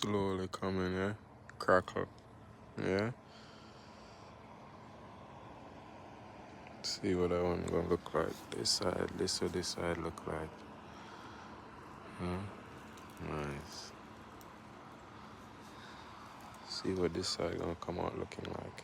Slowly coming, yeah? Crackle. Yeah? See what that one gonna look like. This side, this what this side look like. Huh? Nice. See what this side gonna come out looking like.